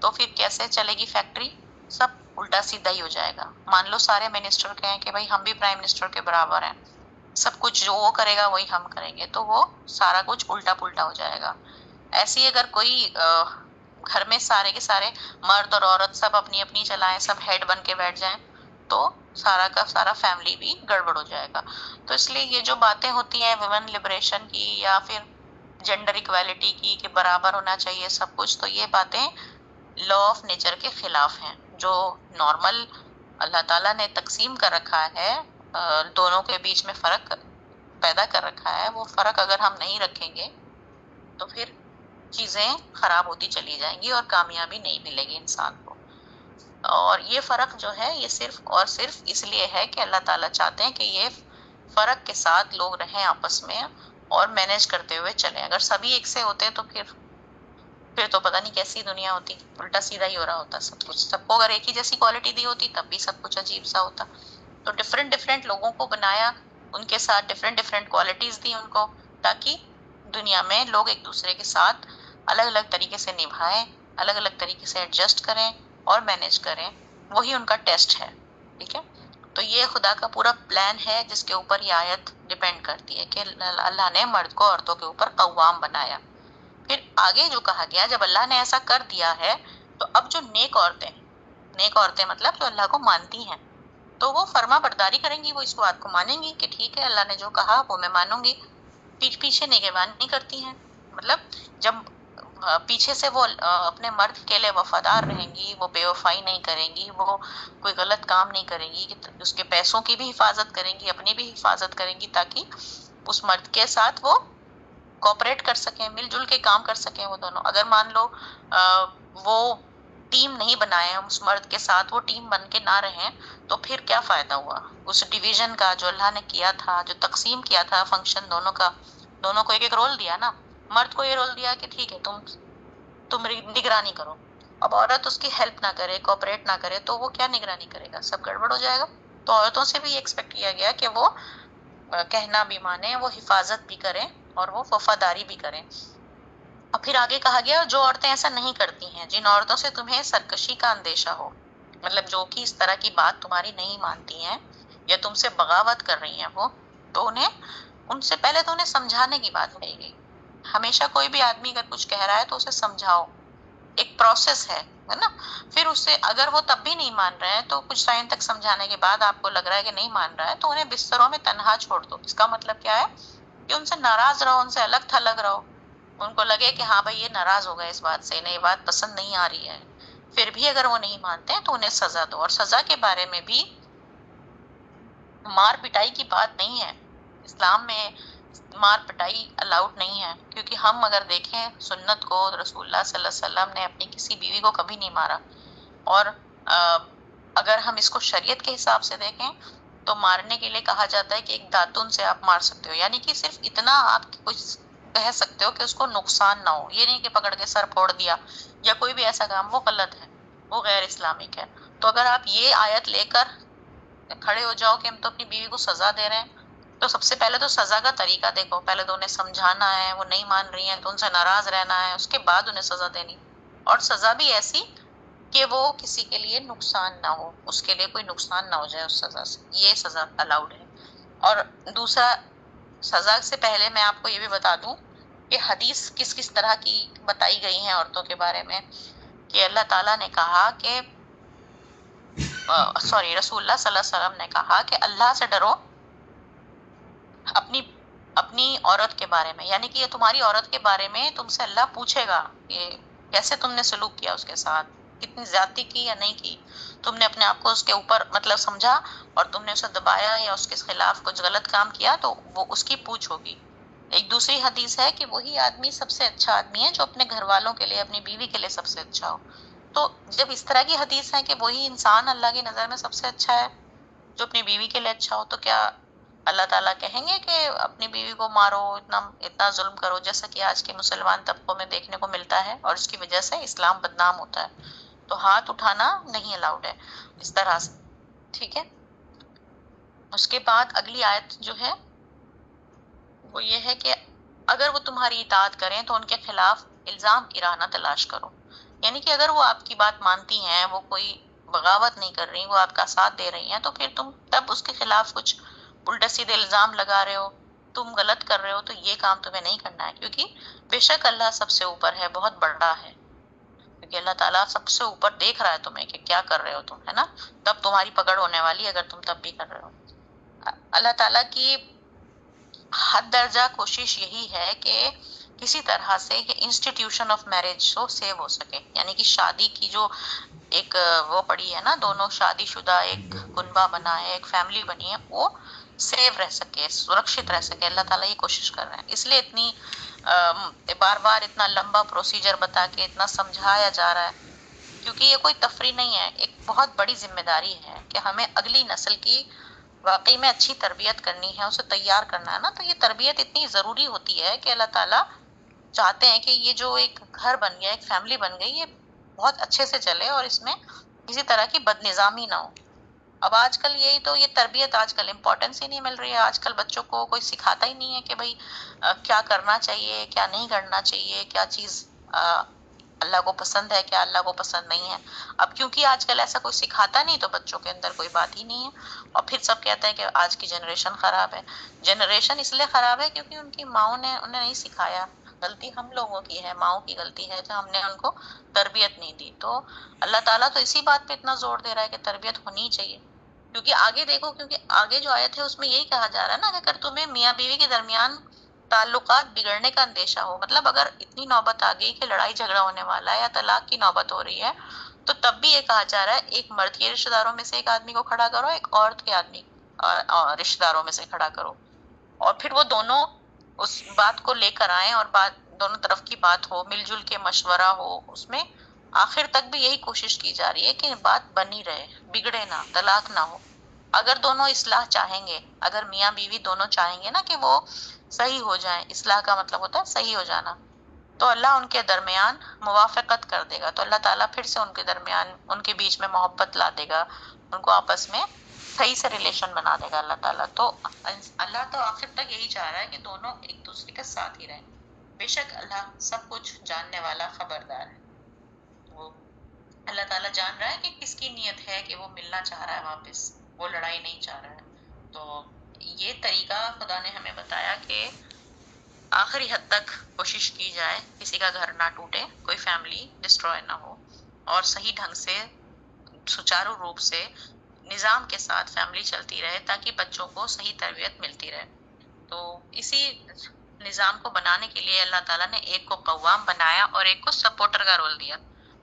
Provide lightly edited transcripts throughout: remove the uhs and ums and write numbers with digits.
تو پھر کیسے چلے گی فیکٹری؟ سب الٹا سیدھا ہی ہو جائے گا. مان لو سارے منسٹر کہیں کہ بھائی ہم بھی پرائم منسٹر کے برابر ہیں، سب کچھ جو وہ کرے گا وہی ہم کریں گے، تو وہ سارا کچھ الٹا پلٹا ہو جائے گا. ایسی اگر کوئی گھر میں سارے کے سارے مرد اور عورت سب اپنی اپنی چلائیں، سب ہیڈ بن کے بیٹھ جائیں، تو سارا کا سارا فیملی بھی گڑبڑ ہو جائے گا. تو اس لیے یہ جو باتیں ہوتی ہیں ویمن لبریشن کی یا پھر جینڈر ایکویلٹی کی کہ برابر ہونا چاہیے سب کچھ، تو یہ باتیں لا آف نیچر کے خلاف ہیں. جو نارمل اللہ تعالیٰ نے تقسیم کر رکھا ہے، دونوں کے بیچ میں فرق پیدا کر رکھا ہے، وہ فرق اگر ہم نہیں رکھیں گے تو پھر چیزیں خراب ہوتی چلی جائیں گی اور کامیابی نہیں ملے گی انسان کو. اور یہ فرق جو ہے یہ صرف اور صرف اس لیے ہے کہ اللہ تعالیٰ چاہتے ہیں کہ یہ فرق کے ساتھ لوگ رہیں آپس میں اور مینج کرتے ہوئے چلیں. اگر سبھی ایک سے ہوتے تو پھر تو پتہ نہیں کیسی دنیا ہوتی، الٹا سیدھا ہی ہو رہا ہوتا سب کچھ. سب کو اگر ایک ہی جیسی کوالٹی دی ہوتی تب بھی سب کچھ عجیب سا ہوتا. تو ڈفرینٹ لوگوں کو بنایا، ان کے ساتھ ڈفرینٹ کوالٹیز دی ان کو، تاکہ دنیا میں لوگ ایک دوسرے کے ساتھ الگ الگ طریقے سے نبھائیں، الگ الگ طریقے سے ایڈجسٹ کریں اور مینج کریں. وہی ان کا ٹیسٹ ہے. ٹھیک ہے، تو یہ خدا کا پورا پلان ہے جس کے اوپر یہ آیت ڈیپینڈ کرتی ہے کہ اللہ نے مرد کو عورتوں کے اوپر قوام بنایا. پھر آگے جو کہا گیا جب اللہ نے ایسا کر دیا ہے تو اب جو نیک عورتیں مطلب جو اللہ کو مانتی ہیں، تو وہ فرما برداری کریں گی، وہ اس بات کو مانیں گی کہ ٹھیک ہے اللہ نے جو کہا وہ میں مانوں گی. پیچھے نگہبانی کرتی ہیں، مطلب جب پیچھے سے وہ اپنے مرد کے لیے وفادار رہیں گی، وہ بے وفائی نہیں کریں گی، وہ کوئی غلط کام نہیں کریں گی، اس کے پیسوں کی بھی حفاظت کریں گی، اپنی بھی حفاظت کریں گی، تاکہ اس مرد کے ساتھ وہ کوپریٹ کر سکیں، مل جل کے کام کر سکیں وہ دونوں. اگر مان لو وہ ٹیم نہیں بنائے اس مرد کے ساتھ، وہ ٹیم بن کے نہ رہیں، تو پھر کیا فائدہ ہوا اس ڈویژن کا جو اللہ نے کیا تھا، جو تقسیم کیا تھا فنکشن دونوں کا. دونوں کو ایک ایک رول دیا نا. مرد کو یہ رول دیا کہ ٹھیک ہے تم نگرانی کرو. اب عورت اس کی ہیلپ نہ کرے، کوپریٹ نہ کرے، تو وہ کیا نگرانی کرے گا؟ سب گڑبڑ ہو جائے گا. تو عورتوں سے بھی ایکسپیکٹ کیا گیا کہ وہ کہنا بھی مانیں، وہ حفاظت بھی کریں اور وہ وفاداری بھی کریں. اور پھر آگے کہا گیا جو عورتیں ایسا نہیں کرتی ہیں، جن عورتوں سے تمہیں سرکشی کا اندیشہ ہو، مطلب جو کہ اس طرح کی بات تمہاری نہیں مانتی ہیں یا تم سے بغاوت کر رہی ہیں، وہ تو ان سے پہلے تو انہیں سمجھانے کی بات کہی گئی. ہمیشہ کوئی بھی آدمی اگر کچھ کہہ رہا ہے تو اسے سمجھاؤ، ایک پروسیس ہے نا. پھر اس سے اگر وہ تب بھی نہیں مان رہے ہیں تو کچھ ٹائم تک سمجھانے کے بعد آپ کو لگ رہا ہے کہ نہیں مان رہا ہے، تو انہیں بستروں میں تنہا چھوڑ دو. اس کا مطلب کیا ہے کہ ان سے ناراض رہو، ان سے الگ تھلگ رہو. ان کو لگے کہ ہاں بھائی یہ ناراض ہو گئے اس بات سے، انہیں یہ بات پسند نہیں آ رہی ہے. پھر بھی اگر وہ نہیں مانتے ہیں تو انہیں سزا دو. اور سزا کے بارے میں بھی مار پٹائی کی بات نہیں ہے. اسلام میں مار پٹائی الاؤڈ نہیں ہے، کیونکہ ہم اگر دیکھیں سنت کو، رسول اللہ صلی اللہ علیہ وسلم نے اپنی کسی بیوی کو کبھی نہیں مارا. اور اگر ہم اس کو شریعت کے حساب سے دیکھیں تو مارنے کے لیے کہا جاتا ہے کہ ایک داتن سے آپ مار سکتے ہو، یعنی کہ صرف اتنا آپ کچھ کہہ سکتے ہو کہ اس کو نقصان نہ ہو. یہ نہیں کہ پکڑ کے سر پھوڑ دیا یا کوئی بھی ایسا کام، وہ غلط ہے، وہ غیر اسلامک ہے. تو اگر آپ یہ آیت لے کر کھڑے ہو جاؤ کہ ہم تو اپنی بیوی کو سزا دے رہے ہیں، تو سب سے پہلے تو سزا کا طریقہ دیکھو. پہلے تو انہیں سمجھانا ہے، وہ نہیں مان رہی ہیں تو ان سے ناراض رہنا ہے، اس کے بعد انہیں سزا دینی. اور سزا بھی ایسی کہ وہ کسی کے لیے نقصان نہ ہو، اس کے لیے کوئی نقصان نہ ہو جائے اس سزا سے. یہ سزا الاؤڈ ہے. اور دوسرا، سزا سے پہلے میں آپ کو یہ بھی بتا دوں کہ حدیث کس کس طرح کی بتائی گئی ہیں عورتوں کے بارے میں. کہ اللہ تعالیٰ نے کہا کہ رسول اللہ صلی اللہ علیہ وسلم نے کہا کہ اللہ سے ڈرو اپنی عورت کے بارے میں، یعنی کہ یہ تمہاری عورت کے بارے میں تم سے اللہ پوچھے گا کہ کیسے تم نے سلوک کیا اس کے ساتھ، کتنی زیادتی کی یا نہیں کی، تم نے اپنے آپ کو اس کے اوپر مطلب سمجھا اور تم نے اسے دبایا یا اس کے خلاف کچھ غلط کام کیا، تو وہ اس کی پوچھ ہوگی. ایک دوسری حدیث ہے کہ وہی آدمی سب سے اچھا آدمی ہے جو اپنے گھر والوں کے لیے، اپنی بیوی کے لیے سب سے اچھا ہو. تو جب اس طرح کی حدیث ہے کہ وہی انسان اللہ کی نظر میں سب سے اچھا ہے جو اپنی بیوی کے لیے اچھا ہو، تو کیا اللہ تعالیٰ کہیں گے کہ اپنی بیوی کو مارو، اتنا ظلم کرو، جیسا کہ آج کے مسلمان طبقوں میں دیکھنے کو ملتا ہے اور اس کی وجہ سے اسلام بدنام ہوتا ہے. تو ہاتھ اٹھانا نہیں الاؤڈ ہے اس طرح سے. ٹھیک ہے، اس کے بعد اگلی آیت جو ہے وہ یہ ہے کہ اگر وہ تمہاری اطاعت کریں تو ان کے خلاف الزام کی راہ نہ تلاش کرو. یعنی کہ اگر وہ آپ کی بات مانتی ہیں، وہ کوئی بغاوت نہیں کر رہی، وہ آپ کا ساتھ دے رہی ہیں، تو پھر تم تب اس کے خلاف کچھ الٹا سیدھے الزام لگا رہے ہو، تم غلط کر رہے ہو، تو یہ کام تمہیں نہیں کرنا ہے، کیونکہ بے شک اللہ سب سے اوپر ہے، بہت بڑا ہے، کیونکہ اللہ تعالیٰ سب سے اوپر دیکھ رہا ہے تمہیں کہ کیا کر رہے ہو تم، ہے نا، تب تمہاری پکڑ ہونے والی ہے اگر تم تب بھی کر رہے ہو۔ اللہ تعالیٰ کی حد درجہ کوشش یہی ہے کہ کسی طرح سے یہ انسٹیٹیوشن آف میرج کو سیو ہو سکے، یعنی کہ شادی کی جو ایک وہ پڑی ہے نا، دونوں شادی شدہ ایک کنبہ بنا ہے، ایک فیملی بنی ہے، وہ سیو رہ سکے، سرکشت رہ سکے، اللہ تعالیٰ یہ کوشش کر رہے ہیں۔ اس لیے اتنی بار بار اتنا لمبا پروسیجر بتا کے اتنا سمجھایا جا رہا ہے، کیونکہ یہ کوئی تفریح نہیں ہے، ایک بہت بڑی ذمہ داری ہے کہ ہمیں اگلی نسل کی واقعی میں اچھی تربیت کرنی ہے، اسے تیار کرنا ہے نا، تو یہ تربیت اتنی ضروری ہوتی ہے کہ اللہ تعالیٰ چاہتے ہیں کہ یہ جو ایک گھر بن گیا، ایک فیملی بن گئی، یہ بہت اچھے سے چلے اور اس میں کسی طرح کی بد نظامی نہ ہو۔ اب آج کل یہی تو، یہ تربیت آج کل امپورٹنس ہی نہیں مل رہی ہے، آج کل بچوں کو کوئی سکھاتا ہی نہیں ہے کہ بھائی کیا کرنا چاہیے، کیا نہیں کرنا چاہیے، کیا چیز اللہ کو پسند ہے، کیا اللہ کو پسند نہیں ہے۔ اب کیونکہ آج کل ایسا کوئی سکھاتا نہیں تو بچوں کے اندر کوئی بات ہی نہیں ہے، اور پھر سب کہتے ہیں کہ آج کی جنریشن خراب ہے۔ جنریشن اس لیے خراب ہے کیونکہ ان کی ماؤں نے انہیں نہیں سکھایا، غلطی ہم لوگوں کی ہے، ماؤں کی غلطی ہے جو ہم نے ان کو تربیت نہیں دی۔ تو اللہ تعالیٰ تو اسی بات پہ اتنا زور دے رہا ہے کہ تربیت ہونی چاہیے، کیونکہ آگے دیکھو، کیونکہ آگے جو آیت ہے اس میں یہی کہا جا رہا ہے نا کہ اگر تمہیں میاں بیوی کے درمیان تعلقات بگڑنے کا اندیشہ ہو، مطلب اگر اتنی نوبت آ گئی کہ لڑائی جھگڑا ہونے والا ہے یا طلاق کی نوبت ہو رہی ہے، تو تب بھی یہ کہا جا رہا ہے ایک مرد کے رشتہ داروں میں سے ایک آدمی کو کھڑا کرو، ایک عورت کے آدمی رشتہ داروں میں سے کھڑا کرو، اور پھر وہ دونوں اس بات کو لے کر آئیں، اور بات دونوں طرف کی بات ہو، مل جل کے مشورہ ہو، اس میں آخر تک بھی یہی کوشش کی جا رہی ہے کہ بات بنی رہے، بگڑے نہ، طلاق نہ ہو۔ اگر دونوں اصلاح چاہیں گے، اگر میاں بیوی دونوں چاہیں گے نا کہ وہ صحیح ہو جائیں، اصلاح کا مطلب ہوتا ہے صحیح ہو جانا، تو اللہ ان کے درمیان موافقت کر دے گا، تو اللہ تعالیٰ پھر سے ان کے درمیان، ان کے بیچ میں محبت لا دے گا، ان کو آپس میں صحیح سے ریلیشن بنا دے گا اللہ تعالیٰ۔ تو اللہ تو آخر تک یہی چاہ رہا ہے کہ دونوں ایک دوسرے کے ساتھ ہی رہیں، بے شک اللہ سب کچھ جاننے والا، خبردار ہے۔ وہ اللہ تعالیٰ جان رہا ہے کہ کس کی نیت ہے کہ وہ ملنا چاہ رہا ہے واپس، وہ لڑائی نہیں چاہ رہا ہے۔ تو یہ طریقہ خدا نے ہمیں بتایا کہ آخری حد تک کوشش کی جائے کسی کا گھر نہ ٹوٹے، کوئی فیملی ڈسٹروائے نہ ہو، اور صحیح ڈھنگ سے سچارو روپ سے نظام کے ساتھ فیملی چلتی رہے، تاکہ بچوں کو صحیح تربیت ملتی رہے۔ تو اسی نظام کو بنانے کے لیے اللہ تعالیٰ نے ایک کو قوام بنایا اور ایک کو سپورٹر کا رول دیا،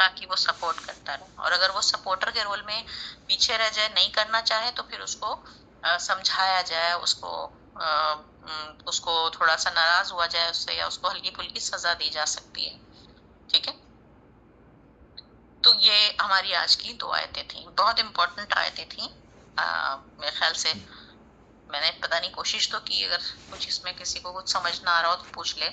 تاکہ وہ سپورٹ کرتا رہے، اور اگر وہ سپورٹر کے رول میں پیچھے رہ جائے، نہیں کرنا چاہے، تو پھر اس کو سمجھایا جائے، اس کو تھوڑا سا ناراض ہوا جائے اس سے، یا اس کو ہلکی پھلکی سزا دی جا سکتی ہے، ٹھیک ہے۔ تو یہ ہماری آج کی 2 آیتیں تھیں، بہت امپورٹنٹ آیتیں تھیں، میرے خیال سے میں نے پتہ نہیں کوشش تو کی، اگر کچھ اس میں کسی کو کچھ سمجھ نہ آ رہا ہو تو پوچھ لے،